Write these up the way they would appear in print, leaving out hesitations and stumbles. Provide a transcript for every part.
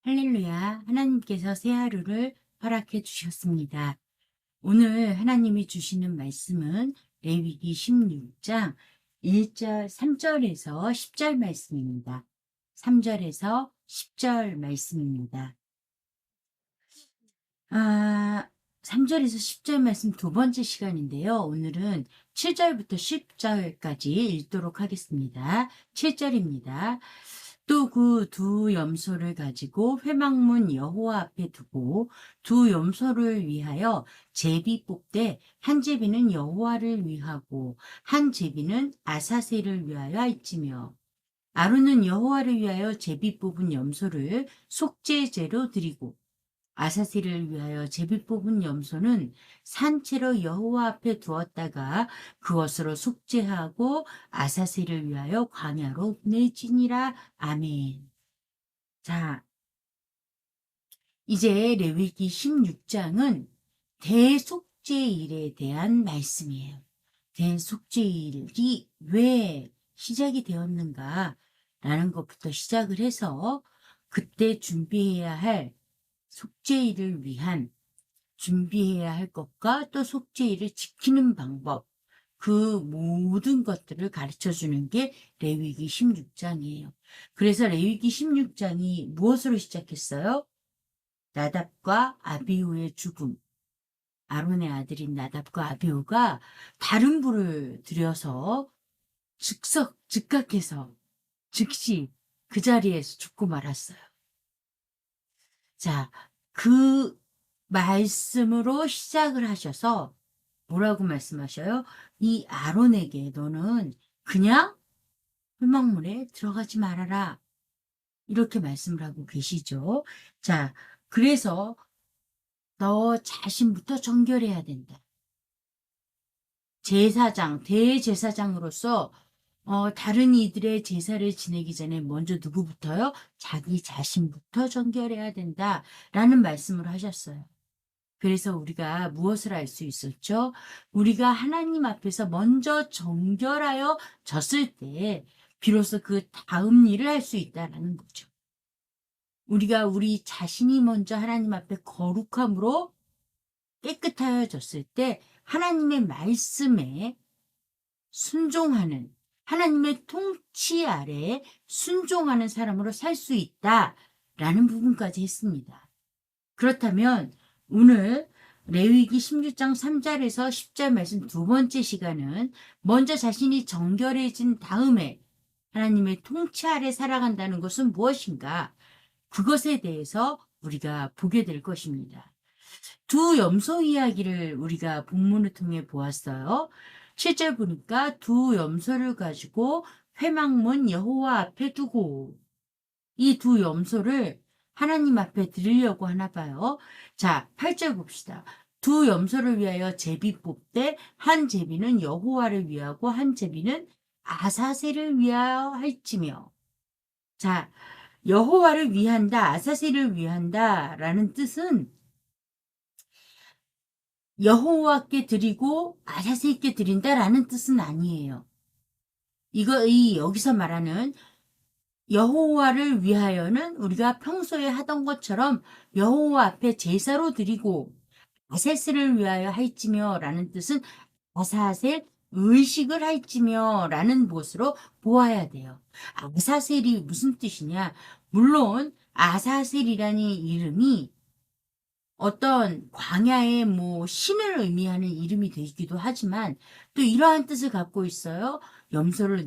할렐루야, 하나님께서 새 하루를 허락해 주셨습니다. 오늘 하나님이 주시는 말씀은 레위기 16장 1절, 3절에서 10절 말씀입니다. 3절에서 10절 말씀입니다. 3절에서 10절 말씀 두 번째 시간인데요. 오늘은 7절부터 10절까지 읽도록 하겠습니다. 7절입니다. 또 그 두 염소를 가지고 회막문 여호와 앞에 두고 두 염소를 위하여 제비 뽑되 한 제비는 여호와를 위하고 한 제비는 아사셀을 위하여 할지며 아론은 여호와를 위하여 제비 뽑은 염소를 속죄제로 드리고 아사셀을 위하여 제비 뽑은 염소는 산채로 여호와 앞에 두었다가 그것으로 속죄하고 아사셀을 위하여 광야로 보내지니라. 아멘. 자, 이제 레위기 16장은 대속죄일에 대한 말씀이에요. 대속죄일이 왜 시작이 되었는가 라는 것부터 시작을 해서 그때 준비해야 할 속죄일을 위한 준비해야 할 것과 또 속죄일을 지키는 방법, 그 모든 것들을 가르쳐 주는 게 레위기 16장이에요. 그래서 레위기 16장이 무엇으로 시작했어요? 나답과 아비후의 죽음. 아론의 아들인 나답과 아비후가 다른 불을 들여서 즉각해서 즉시 그 자리에서 죽고 말았어요. 자, 그 말씀으로 시작을 하셔서 뭐라고 말씀하셔요? 이 아론에게 너는 그냥 회막문에 들어가지 말아라. 이렇게 말씀을 하고 계시죠. 자, 그래서 너 자신부터 정결해야 된다. 제사장, 대제사장으로서 다른 이들의 제사를 지내기 전에 먼저 누구부터요? 자기 자신부터 정결해야 된다라는 말씀을 하셨어요. 그래서 우리가 무엇을 알 수 있었죠? 우리가 하나님 앞에서 먼저 정결하여 졌을 때 비로소 그 다음 일을 할 수 있다라는 거죠. 우리가 우리 자신이 먼저 하나님 앞에 거룩함으로 깨끗하여졌을 때 하나님의 말씀에 순종하는, 하나님의 통치 아래에 순종하는 사람으로 살 수 있다라는 부분까지 했습니다. 그렇다면 오늘 레위기 16장 3절에서 10절 말씀 두 번째 시간은 먼저 자신이 정결해진 다음에 하나님의 통치 아래 살아간다는 것은 무엇인가? 그것에 대해서 우리가 보게 될 것입니다. 두 염소 이야기를 우리가 본문을 통해 보았어요. 7절 보니까 두 염소를 가지고 회막문 여호와 앞에 두고 이 두 염소를 하나님 앞에 드리려고 하나 봐요. 자, 8절 봅시다. 두 염소를 위하여 제비 뽑되 한 제비는 여호와를 위하고 한 제비는 아사셀을 위하여 할지며. 자, 여호와를 위한다, 아사셀을 위한다라는 뜻은 여호와께 드리고 아사셀께 드린다라는 뜻은 아니에요. 여기서 말하는 여호와를 위하여는 우리가 평소에 하던 것처럼 여호와 앞에 제사로 드리고 아사셀을 위하여 할지며 라는 뜻은 아사셀 의식을 할지며 라는 것으로 보아야 돼요. 아사셀이 무슨 뜻이냐? 물론 아사셀이라는 이름이 어떤 광야의 신을 의미하는 이름이 되기도 하지만 또 이러한 뜻을 갖고 있어요. 염소를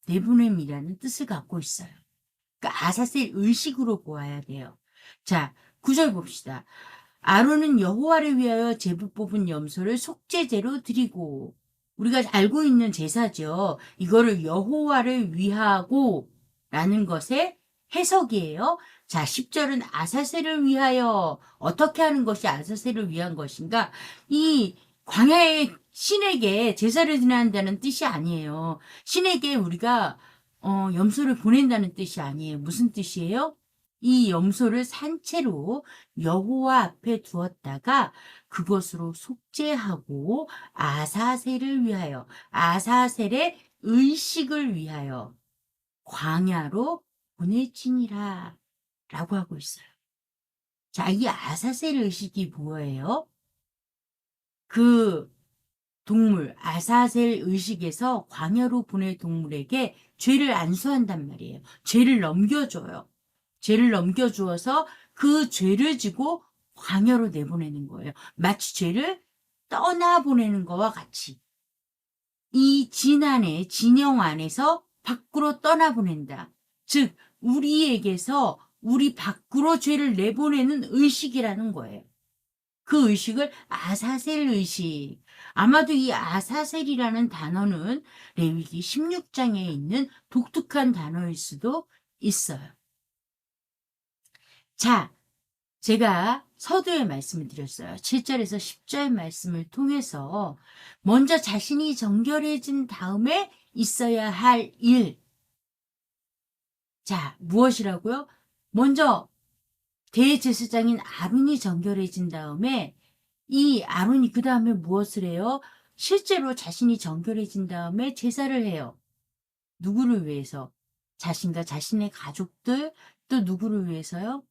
내보냄이라는 뜻을 갖고 있어요. 그러니까 아사셀 의식으로 보아야 돼요. 자, 9절 봅시다. 아론은 여호와를 위하여 제비 뽑은 염소를 속죄제로 드리고, 우리가 알고 있는 제사죠. 이거를 여호와를 위하고 라는 것의 해석이에요. 자, 10절은 아사셀을 위하여 어떻게 하는 것이 아사셀을 위한 것인가? 이 광야의 신에게 제사를 드린다는 뜻이 아니에요. 신에게 우리가 염소를 보낸다는 뜻이 아니에요. 무슨 뜻이에요? 이 염소를 산채로 여호와 앞에 두었다가 그것으로 속죄하고 아사셀을 위하여, 아사셀의 의식을 위하여 광야로 보내지니라 라고 하고 있어요. 자, 이 아사셀 의식이 뭐예요? 그 동물, 아사셀 의식에서 광야로 보낼 동물에게 죄를 안수한단 말이에요. 죄를 넘겨줘요. 죄를 넘겨주어서 그 죄를 지고 광야로 내보내는 거예요. 마치 죄를 떠나보내는 거와 같이. 이 진영 안에서 밖으로 떠나보낸다. 즉, 우리에게서 우리 밖으로 죄를 내보내는 의식이라는 거예요. 그 의식을 아사셀 의식. 아마도 이 아사셀이라는 단어는 레위기 16장에 있는 독특한 단어일 수도 있어요. 자, 제가 서두에 말씀을 드렸어요. 7절에서 10절 말씀을 통해서 먼저 자신이 정결해진 다음에 있어야 할 일. 자, 무엇이라고요? 먼저 대제사장인 아론이 정결해진 다음에 이 아론이 그 다음에 무엇을 해요? 실제로 자신이 정결해진 다음에 제사를 해요. 누구를 위해서? 자신과 자신의 가족들, 또 누구를 위해서요?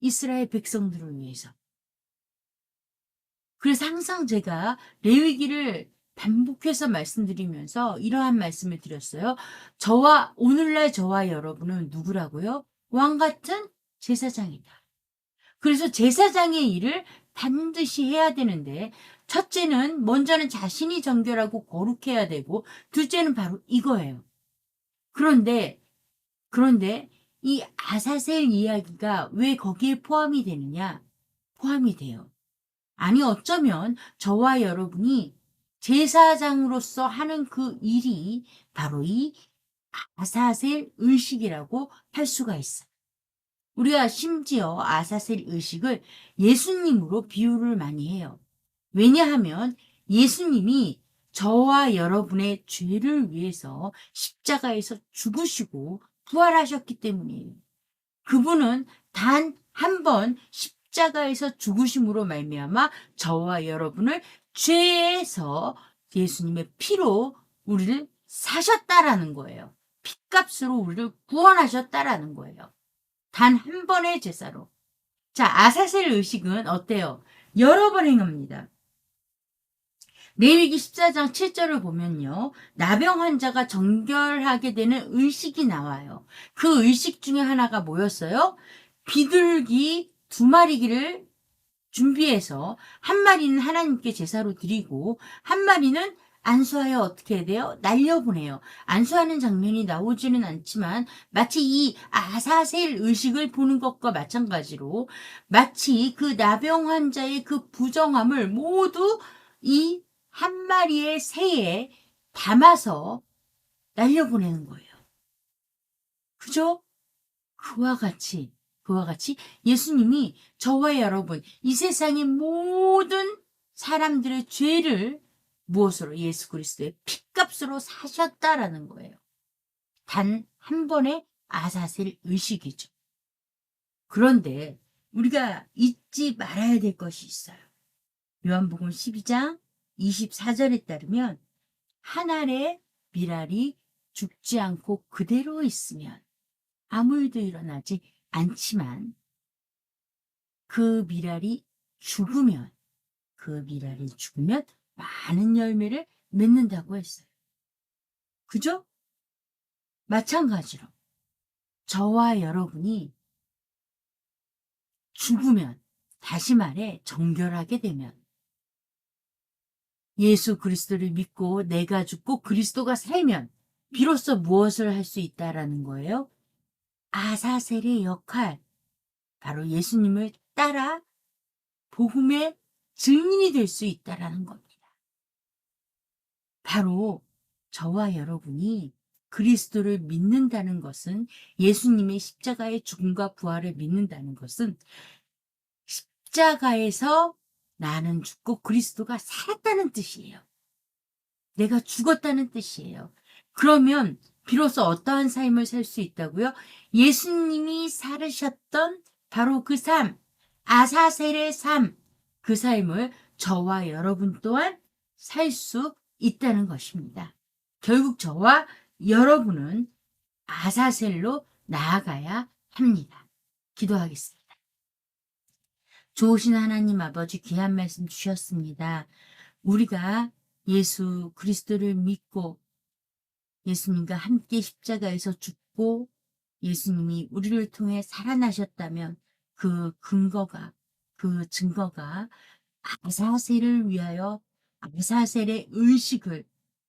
이스라엘 백성들을 위해서. 그래서 항상 제가 레위기를 반복해서 말씀드리면서 이러한 말씀을 드렸어요. 오늘날 저와 여러분은 누구라고요? 왕 같은 제사장이다. 그래서 제사장의 일을 반드시 해야 되는데, 첫째는 먼저는 자신이 정결하고 거룩해야 되고, 둘째는 바로 이거예요. 그런데 이 아사셀 이야기가 왜 거기에 포함이 되느냐? 포함이 돼요. 아니, 어쩌면 저와 여러분이 제사장으로서 하는 그 일이 바로 이 아사셀 의식이라고 할 수가 있어요. 우리가 심지어 아사셀 의식을 예수님으로 비유를 많이 해요. 왜냐하면 예수님이 저와 여러분의 죄를 위해서 십자가에서 죽으시고 부활하셨기 때문이에요. 그분은 단 한 번 십자가에서 죽으심으로 말미암아 저와 여러분을 죄에서 예수님의 피로 우리를 사셨다라는 거예요. 핏값으로 우리를 구원하셨다라는 거예요. 단 한 번의 제사로. 자, 아사셀 의식은 어때요? 여러 번 행합니다. 레위기 14장 7절을 보면요. 나병 환자가 정결하게 되는 의식이 나와요. 그 의식 중에 하나가 뭐였어요? 비둘기 2마리를 준비해서 한 마리는 하나님께 제사로 드리고 한 마리는 안수하여 어떻게 해야 돼요? 날려보내요. 안수하는 장면이 나오지는 않지만 마치 이 아사셀 의식을 보는 것과 마찬가지로 마치 그 나병 환자의 그 부정함을 모두 이 한 마리의 새에 담아서 날려보내는 거예요. 그죠? 그와 같이 예수님이 저와 여러분, 이 세상의 모든 사람들의 죄를 무엇으로? 예수 그리스도의 핏값으로 사셨다라는 거예요. 단 한 번의 아사셀 의식이죠. 그런데 우리가 잊지 말아야 될 것이 있어요. 요한복음 12장 24절에 따르면 한 알의 밀알이 죽지 않고 그대로 있으면 아무 일도 일어나지 않지만 그 밀알이 죽으면 많은 열매를 맺는다고 했어요. 그죠? 마찬가지로 저와 여러분이 죽으면, 다시 말해 정결하게 되면 예수 그리스도를 믿고 내가 죽고 그리스도가 살면 비로소 무엇을 할 수 있다라는 거예요? 아사셀의 역할, 바로 예수님을 따라 복음의 증인이 될 수 있다라는 겁니다. 바로 저와 여러분이 그리스도를 믿는다는 것은, 예수님의 십자가의 죽음과 부활을 믿는다는 것은 십자가에서 나는 죽고 그리스도가 살았다는 뜻이에요. 내가 죽었다는 뜻이에요. 그러면 비로소 어떠한 삶을 살 수 있다고요? 예수님이 살으셨던 바로 그 삶, 아사셀의 삶, 그 삶을 저와 여러분 또한 살 수 있다는 것입니다. 결국 저와 여러분은 아사셀로 나아가야 합니다. 기도하겠습니다. 좋으신 하나님 아버지, 귀한 말씀 주셨습니다. 우리가 예수 그리스도를 믿고 예수님과 함께 십자가에서 죽고 예수님이 우리를 통해 살아나셨다면 그 근거가, 그 증거가 아사셀을 위하여 아사셀의 의식을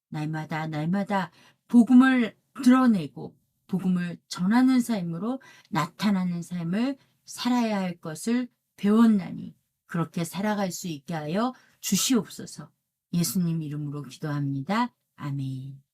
날마다 복음을 드러내고 복음을 전하는 삶으로 나타나는 삶을 살아야 할 것을 배웠나니 그렇게 살아갈 수 있게 하여 주시옵소서. 예수님 이름으로 기도합니다. 아멘.